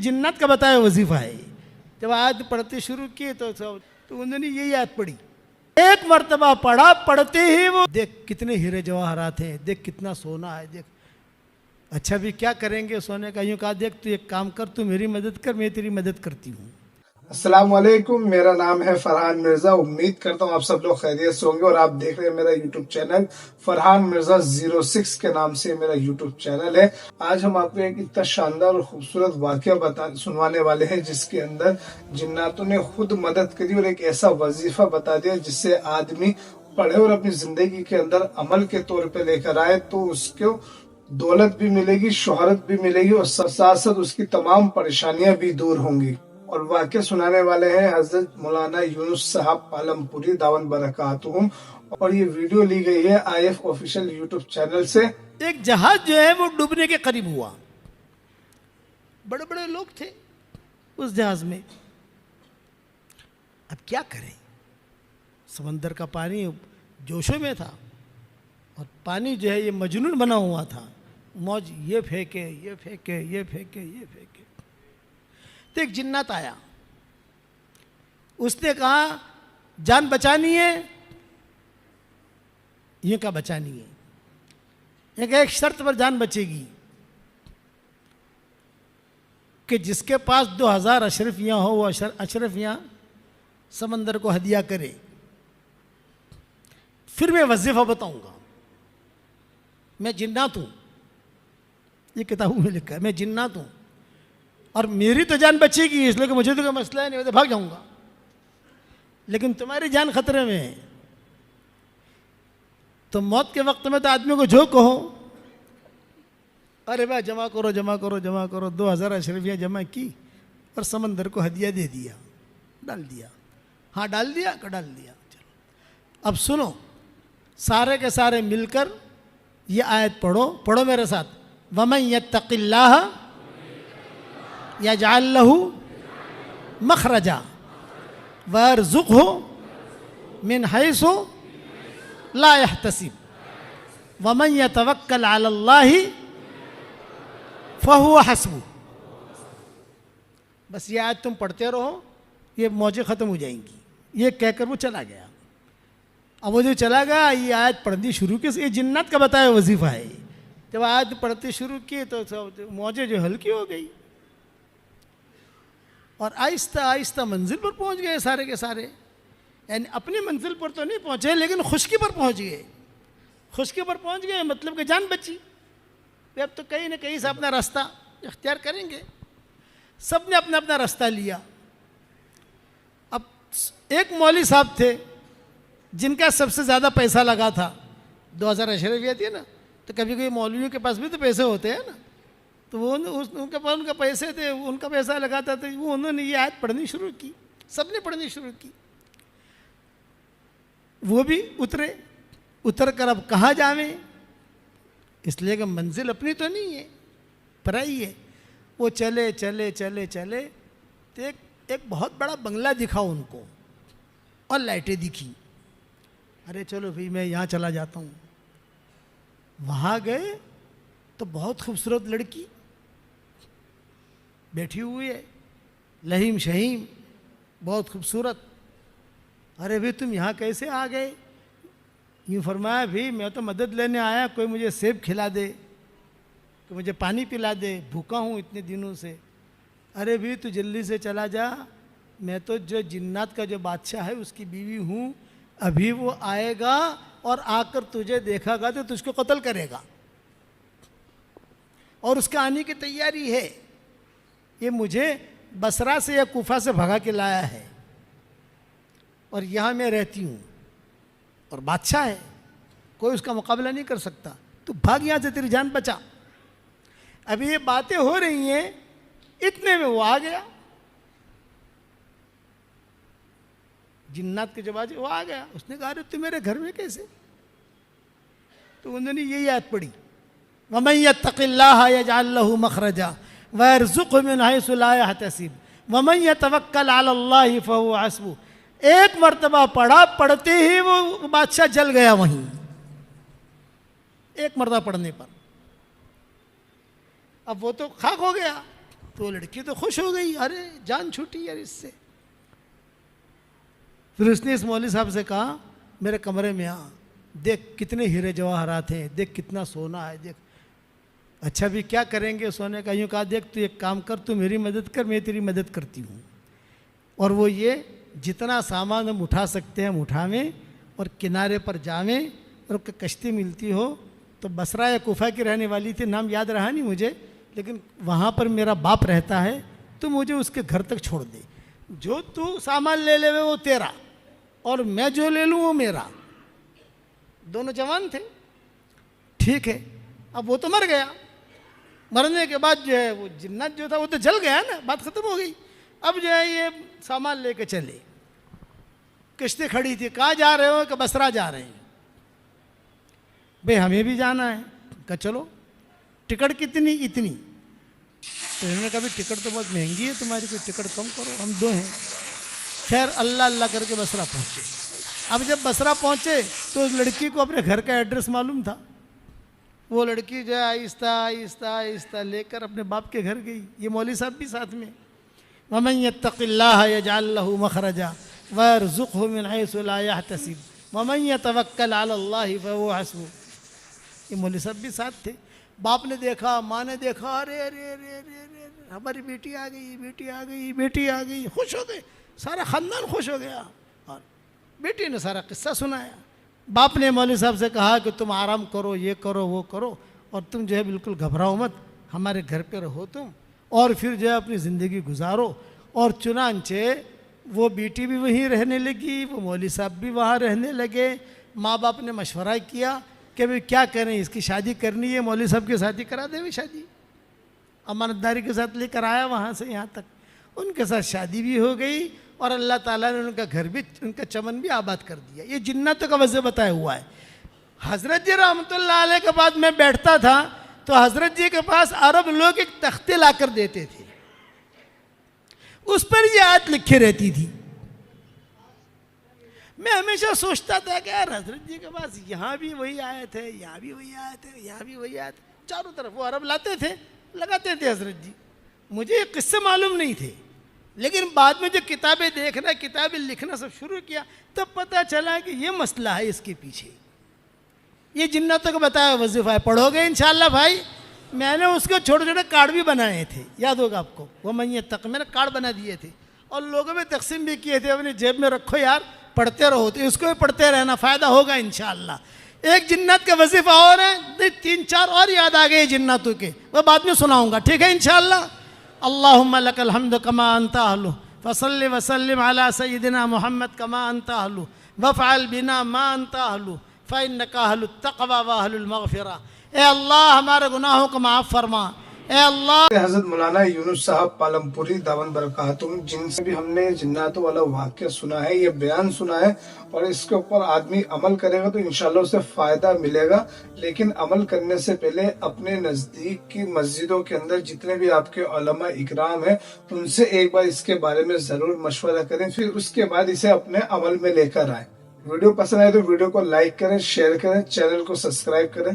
जिन्नत का बताया वजीफा है। जब आयत पढ़ते शुरू किए तो उन्होंने यही आयत पढ़ी, एक मर्तबा पढ़ा, पढ़ते ही वो देख कितने हीरे जवाहरात हैं, देख कितना सोना है, देख अच्छा भी क्या करेंगे सोने का। यूँ कहा देख तू एक काम कर, तू मेरी मदद कर, मैं तेरी मदद करती हूँ। अस्सलाम वालेकुम, मेरा नाम है फरहान मिर्जा। उम्मीद करता हूँ आप सब लोग खैरियत से होंगे और आप देख रहे हैं मेरा यूट्यूब चैनल फरहान मिर्जा 06 के नाम से मेरा यूट्यूब चैनल है। आज हम आपको एक इतना शानदार और खूबसूरत वाकया सुनवाने वाले हैं जिसके अंदर जिन्नातों ने खुद मदद करी और एक ऐसा वजीफा बता दिया जिससे आदमी पढ़े और अपनी जिंदगी के अंदर अमल के तौर पे लेकर आए तो उसको दौलत भी मिलेगी, शोहरत भी मिलेगी और साथ साथ उसकी तमाम परेशानियां भी दूर होंगी। और वाक़या सुनाने वाले हैं हजरत मौलाना यूनुस साहब पालमपुरी दावन बरकातुहुम और ये वीडियो ली गई है IF ऑफिशियल यूट्यूब चैनल से। एक जहाज जो है वो डूबने के करीब हुआ, बड़े बड़े लोग थे उस जहाज में। अब क्या करें, समंदर का पानी जोशों में था और पानी जो है ये मजनून बना हुआ था, मौज ये फेंके ये फेंके ये फेंके ये फेंके। तो एक जिन्नत आया, उसने कहा जान बचानी है, ये क्या बचानी है, एक शर्त पर जान बचेगी कि जिसके पास 2000 अशरफियाँ हो वो अशरफियाँ समंदर को हदिया करे। फिर मैं वजीफा बताऊंगा। मैं जिन्नात हूँ, ये किताबों में लिखा है, मैं जिन्नात हूँ और मेरी तो जान बचेगी, इसलिए कि मुझे तो कोई मसला है नहीं, मैं तो भाग जाऊंगा, लेकिन तुम्हारी जान खतरे में है। तो मौत के वक्त में तो आदमी को जो कहो, अरे भाई जमा करो जमा करो जमा करो, 2000 अशरफियाँ जमा की और समंदर को हदिया दे दिया, डाल दिया। हाँ डाल दिया का डाल दिया। चलो अब सुनो, सारे के सारे मिलकर ये आयत पढ़ो, पढ़ो मेरे साथ। वमन यत्तक़िल्लाह यजअल लहू मखरजा वयरज़ुक़हु मिन हैसु ला यहतसिब वमन यतवक्कल अलल्लाहि फहुव हस्बुह। बस ये आयत तुम पढ़ते रहो, ये मौजें ख़त्म हो जाएंगी। ये कहकर वो चला गया। अब वो जो चला गया, ये आयत पढ़नी शुरू की, ये जिन्नत का बताया वजीफा है। जब आयत पढ़ते शुरू किए तो मौजें जो हल्की हो गई और आहिस्ता आहिस्ता मंजिल पर पहुंच गए सारे के सारे। यानी अपनी मंजिल पर तो नहीं पहुंचे लेकिन खुशकी पर पहुंच गए। खुशकी पर पहुंच गए मतलब कि जान बची। अब तो कहीं ना कहीं से अपना रास्ता इख्तियार करेंगे। सब ने अपना अपना रास्ता लिया। अब एक मौलवी साहब थे जिनका सबसे ज़्यादा पैसा लगा था, 2000 अशरफिया थी ना, तो कभी कभी मौलवियों के पास भी तो पैसे होते हैं ना, तो वो उनके पास उनका पैसे थे, उनका पैसा लगाता था। वो उन्होंने ये आयत पढ़नी शुरू की, सबने पढ़नी शुरू की। वो भी उतर कर अब कहाँ जावें, इसलिए कि मंजिल अपनी तो नहीं है, पराई है। वो चले चले चले चले तो एक बहुत बड़ा बंगला दिखा उनको और लाइटें दिखी। अरे चलो भाई मैं यहाँ चला जाता हूँ। वहाँ गए तो बहुत खूबसूरत लड़की बैठी हुई है, लहीम शहीम, बहुत खूबसूरत। अरे भाई तुम यहाँ कैसे आ गए? यूँ फरमाया भाई मैं तो मदद लेने आया, कोई मुझे सेब खिला दे, कोई मुझे पानी पिला दे, भूखा हूँ इतने दिनों से। अरे भाई तू जल्दी से चला जा, मैं तो जो जिन्नात का जो बादशाह है उसकी बीवी हूँ, अभी वो आएगा और आकर तुझे देखेगा तो तुझको कत्ल करेगा और उसका आने की तैयारी है। ये मुझे बसरा से या कूफा से भगा के लाया है और यहाँ मैं रहती हूँ और बादशाह है, कोई उसका मुकाबला नहीं कर सकता। तू भाग यहाँ से, तेरी जान बचा। अभी ये बातें हो रही हैं, इतने में वो आ गया। जिन्नात के जवाब वो आ गया। उसने कहा अरे तू मेरे घर में कैसे? तो उन्होंने यही आयत पढ़ी, वमन यत्तक़िल्लाह यजअल लहू मखरजा वयरज़ुक़हु मिन हैसु ला यहतसिब वमन यतवक्कल अलल्लाहि फहुव हस्बुह। एक मर्तबा पढ़ा, पढ़ते ही वो बादशाह जल गया वहीं, एक मर्तबा पढ़ने पर। अब वो तो खाक हो गया, तो लड़की तो खुश हो गई, अरे जान छूटी यार इससे। फिर उसने इस मौलवी साहब से कहा मेरे कमरे में आ, देख कितने हीरे जवाहरात हैं, देख कितना सोना है, देख। अच्छा भी क्या करेंगे सोने का? यूँ कहा देख तू एक काम कर, तू मेरी मदद कर, मैं तेरी मदद करती हूँ। और वो ये जितना सामान हम उठा सकते हैं हम उठावें और किनारे पर जावें, और कश्ती मिलती हो तो बसरा या कुफा की रहने वाली थी, नाम याद रहा नहीं मुझे, लेकिन वहाँ पर मेरा बाप रहता है, तो मुझे उसके घर तक छोड़ दे। जो तू सामान ले ले वो तेरा और मैं जो ले लूँ वो मेरा। दोनों जवान थे। ठीक है, अब वो तो मर गया, मरने के बाद जो है वो जिन्नत जो था वो तो जल गया ना, बात खत्म हो गई। अब जो है ये सामान लेके चले, किश्ती खड़ी थी, कहाँ जा रहे हो? कि बसरा जा रहे हैं। भाई हमें भी जाना है। कहा चलो, टिकट कितनी? इतनी। तो इन्होंने कहा टिकट तो बहुत महंगी है तुम्हारी, कोई टिकट कम करो, हम दो हैं। खैर अल्लाह अल्लाह करके बसरा पहुँचे। अब जब बसरा पहुँचे तो उस लड़की को अपने घर का एड्रेस मालूम था। वो लड़की जो है आहिस्ता आहिस्ता आहिस्ता लेकर अपने बाप के घर गई। ये मौलवी साहब भी साथ में। वमन यत्तक़िल्लाह यजअल लहू मखरजा वयरज़ुक़हु मिन हैसु ला यहतसिब वमन यतवक्कल अलल्लाहि फहुव हस्बुह। ये मौलवी साहब भी साथ थे। बाप ने देखा, माँ ने देखा, अरे अरे अरे अरे अरे हमारी बेटी आ गई, बेटी आ गई, बेटी आ गई। खुश हो गए, सारा ख़ानदान खुश हो गया। और बेटी ने सारा किस्सा सुनाया। बाप ने मौलवी साहब से कहा कि तुम आराम करो, ये करो, वो करो, और तुम जो है बिल्कुल घबराओ मत, हमारे घर पे रहो तुम, और फिर जो है अपनी ज़िंदगी गुजारो। और चुनांचे वो बेटी भी वहीं रहने लगी, वो मौलवी साहब भी वहाँ रहने लगे। माँ बाप ने मशवरा किया कि भाई क्या करें, इसकी शादी करनी है, मौलवी साहब की शादी करा दे। भी शादी अमानतदारी के साथ लेकर आया वहाँ से यहाँ तक, उनके साथ शादी भी हो गई, और अल्लाह ताला ने उनका घर भी, उनका चमन भी आबाद कर दिया। ये जिन्नतों का वजह बताया हुआ है। हज़रत जी रहमतुल्लाह अलैह के बाद मैं बैठता था तो हज़रत जी के पास अरब लोग एक तख्ते ला कर देते थे, उस पर ये आयत लिखी रहती थी। मैं हमेशा सोचता था कि यार हज़रत जी के पास यहाँ भी वही आयत है, यहाँ भी वही आयत है, यहाँ भी वही आयत है, चारों तरफ वो अरब लाते थे, लगाते थे हज़रत जी। मुझे ये किस्से मालूम नहीं थे, लेकिन बाद में जो किताबें देखना, किताबें लिखना सब शुरू किया, तब पता चला कि ये मसला है इसके पीछे। ये जिन्नतों को बताया वजीफ़ा है, पढ़ोगे इंशाअल्लाह भाई। मैंने उसके छोटे छोटे कार्ड भी बनाए थे, याद होगा आपको। वो मैं तक मैंने कार्ड बना दिए थे और लोगों में तकसीम भी किए थे, अपनी जेब में रखो यार, पढ़ते रहो, तो इसको भी पढ़ते रहना, फ़ायदा होगा इंशाअल्लाह। एक जिन्नत का वजीफ़ा और है, 3-4 और याद आ गए जिन्नतों के, वह बाद में सुनाऊँगा, ठीक है इंशाअल्लाह। अल्लाहुम्मा लकल हम्द कमा अंता अहलु फसल्लि वसल्लिम अला सय्यिदिना मुहम्मद कमा अंता अहलु वफ़अल बिना मा अंता अहलु फ़इन्नका अहलुत तक़वा व अहलुल मग़फ़िरा। ए अल्लाह हमारे गुनाहों को माफ़ फरमा, ए अल्लाह। हज़रत मौलाना यूनुस साहब पालमपुरी दामन बरकातुहू, जिनसे भी हमने जिन्नातों वाला वाक़या सुना है, ये बयान सुना है, और इसके ऊपर आदमी अमल करेगा तो इंशाल्लाह उसे फ़ायदा मिलेगा। लेकिन अमल करने से पहले अपने नज़दीक की मस्जिदों के अंदर जितने भी आपके उलमा इकराम है, उनसे एक बार इसके बारे में ज़रूर मशवरा करें, फिर उसके बाद इसे अपने अमल में लेकर आए। वीडियो पसंद आए तो वीडियो को लाइक करें, शेयर करें, चैनल को सब्सक्राइब करें।